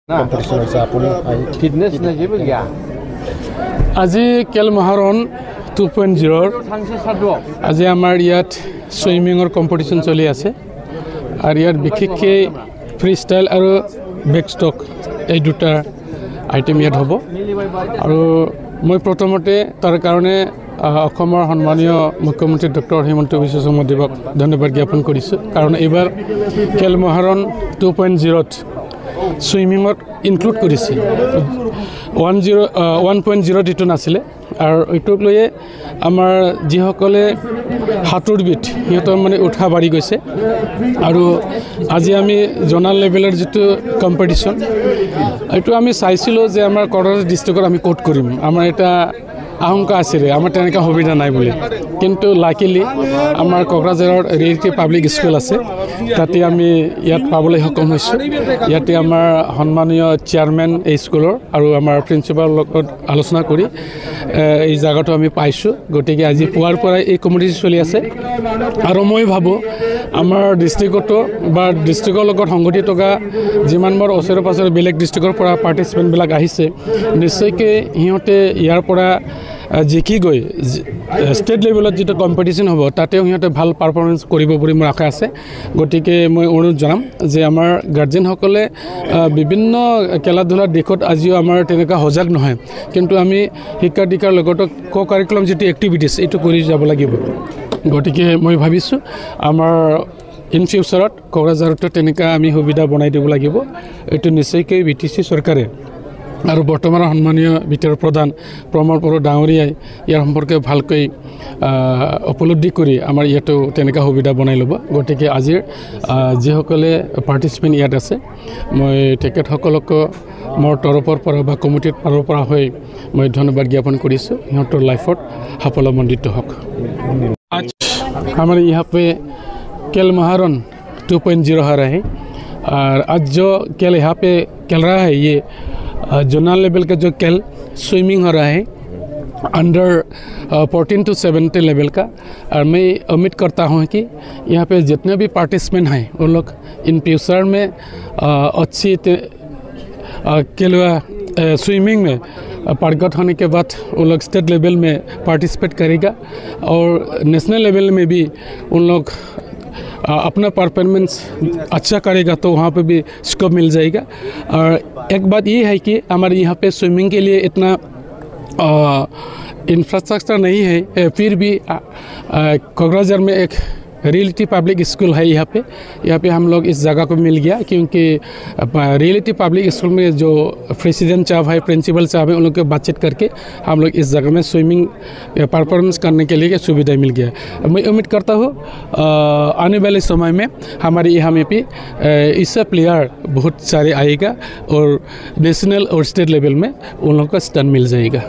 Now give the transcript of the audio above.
Competition হৈছে আপুনি fitness লাগিব গিয়া আজি কেল মহাৰণ 2.0 আজি আমাৰ ইয়াত সুইমিঙৰ কম্পিটিশ্যন চলি আছে আৰু ইয়াত বিশেষকৈ ফ্ৰী ষ্টাইল আৰু বেকষ্টক এই দুটা আইটেম ইয়াত হ'ব আৰু মই প্ৰথমতে তাৰ কাৰণে অসমৰ সন্মানীয় মুখ্যমন্ত্ৰী ডক্টৰ হিমন্ত বিশ্ব শৰ্মা দেৱক ধন্যবাদ জ্ঞাপন কৰিছোঁ কাৰণ এইবাৰ কেল মহাৰণ 2.0ত সুইমিঙত ইনক্লুড কৰিছে 1.0 যিটো নাছিলে আৰু এইটোক লৈয়ে আমাৰ যিসকলে সাঁতোৰবিদ সিহঁতৰ মানে উৎসাহ বাঢ়ি গৈছে আৰু আজি আমি জনাল লেভেলৰ যিটো কম্পিটিশ্যন এইটো আমি চাইছিলোঁ যে আমাৰ কক্ৰাঝাৰ ডিষ্ট্ৰিক্টত আমি ক'ত কৰিম আমাৰ এটা আশংকা আছিলে আমাৰ তেনেকুৱা সুবিধা নাই বুলি কিন্তু লাকিলি আমাৰ কক্ৰাঝাৰৰ ৰিয়েলিটি পাব্লিক স্কুল আছে তাতে আমি ইয়াত পাবলৈ সক্ষম হৈছোঁ ইয়াতে আমাৰ সন্মানীয় চেয়াৰমেন এই স্কুলৰ আৰু আমাৰ প্ৰিন্সিপালৰ লগত আলোচনা কৰি এই জায়গাটো আমি পাইছোঁ গতিকে আজি পুৱাৰ পৰাই এই কমিটি চলি আছে আৰু মই ভাবোঁ আমাৰ ডিষ্ট্ৰিক্টতো বা ডিষ্ট্ৰিক্টৰ লগত সংগতি থকা যিমানবোৰ ওচৰে পাঁজৰে বেলেগ ডিষ্ট্ৰিক্টৰ পৰা পাৰ্টিচিপেণ্টবিলাক আহিছে নিশ্চয়কৈ সিহঁতে ইয়াৰ পৰা জিকি গৈ ষ্টেট লেভেলত যিটো কম্পিটিশ্যন হ'ব তাতেও সিহঁতে ভাল পাৰফৰ্মেঞ্চ কৰিব বুলি মোৰ আশা আছে গতিকে মই অনুৰোধ জনাম যে আমাৰ গাৰ্জেনসকলে বিভিন্ন খেলা ধূলাৰ দিশত আজিও আমাৰ তেনেকুৱা সজাগ নহয় কিন্তু আমি শিক্ষা দীক্ষাৰ লগতে কো কাৰিকুলাম যিটো এক্টিভিটিছ এইটো কৰি যাব লাগিব গতিকে মই ভাবিছোঁ আমাৰ ইন ফিউচাৰত কক্ৰাঝাৰতো তেনেকুৱা আমি সুবিধা বনাই দিব লাগিব এইটো নিশ্চয়কৈ BTC চৰকাৰে আৰু বৰ্তমানৰ সন্মানীয় ভিতৰ প্ৰধান প্ৰমোদ বড়ো ডাঙৰীয়াই ইয়াৰ সম্পৰ্কে ভালকৈ উপলব্ধি কৰি আমাৰ ইয়াতো তেনেকুৱা সুবিধা বনাই ল'ব গতিকে আজিৰ যিসকলে পাৰ্টিচিপেণ্ট ইয়াত আছে মই তেখেতসকলকো মোৰ তৰফৰ পৰা বা কমিটিৰ ফালৰ পৰা হৈ মই ধন্যবাদ জ্ঞাপন কৰিছোঁ সিহঁতৰ লাইফত সাফল্যমণ্ডিত হওক आज हमारे यहाँ पे केल महारन 2.0 हो रहा है और आज जो केल यहाँ पे खेल रहा है ये जोनल लेवल का जो केल स्विमिंग हो रहा है अंडर 14 to 17 लेवल का और मैं उम्मीद करता हूँ कि यहाँ पे जितने भी पार्टिसिपेंट हैं उन लोग इन फ्यूचर में अच्छी केलवा स्विमिंग में पारगत होने के बाद उन लोग स्टेट लेवल में पार्टिसिपेट करेगा और नेशनल लेवल में भी उन लोग अपना परफॉर्मेंस अच्छा करेगा तो वहाँ पे भी स्कोप मिल जाएगा और एक बात ये है कि हमारे यहाँ पे स्विमिंग के लिए इतना इंफ्रास्ट्रक्चर नहीं है फिर भी कोकराझार में एक रियलिटी पब्लिक स्कूल है यहाँ पे हम लोग इस जगह को मिल गया क्योंकि रियलिटी पब्लिक स्कूल में जो प्रेसिडेंट साहब है प्रिंसिपल साहब है उन लोग के बातचीत करके हम लोग इस जगह में स्विमिंग परफॉर्मेंस करने के लिए सुविधा मिल गया मैं उम्मीद करता हूँ आने वाले समय में हमारे यहाँ में भी इससे प्लेयर बहुत सारे आएगा और नेशनल और स्टेट लेवल में उन लोगों का स्थान मिल जाएगा।